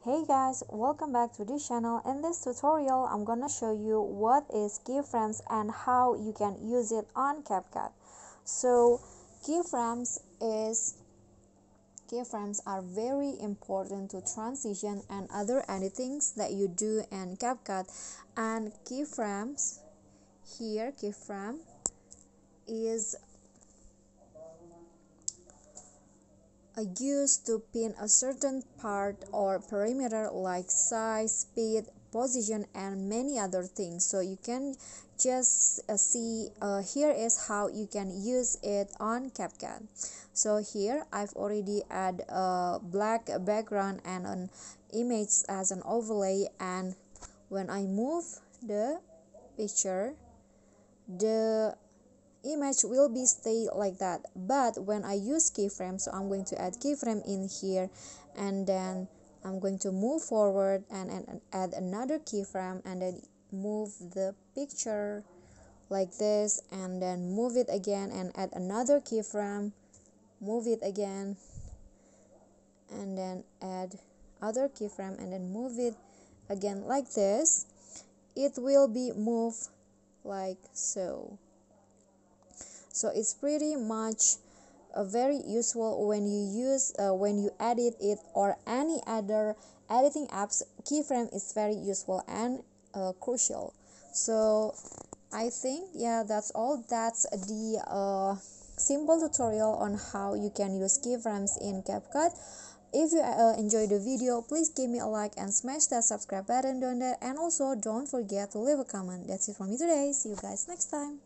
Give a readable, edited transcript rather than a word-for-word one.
Hey guys, welcome back to this channel. In this tutorial, I'm gonna show you what is keyframes and how you can use it on CapCut. So keyframes are very important to transition and other editings that you do in CapCut. And keyframe is used to pin a certain part or perimeter like size, speed, position, and many other things. So you can just see here is how you can use it on CapCut. So here I've already add a black background and an image as an overlay, and when I move the picture, the image will be stay like that. But when I use keyframe, so I'm going to add keyframe in here, and then I'm going to move forward and add another keyframe, and then move the picture like this, and then move it again and add another keyframe, move it again, and then add other keyframe, and then move it again like this. It will be moved like so. So it's pretty much very useful when you use when you edit it or any other editing apps. Keyframe is very useful and crucial. So I think, yeah, that's all. That's the simple tutorial on how you can use keyframes in CapCut. If you enjoyed the video, please give me a like and smash that subscribe button down there, and also don't forget to leave a comment. That's it from me today. See you guys next time.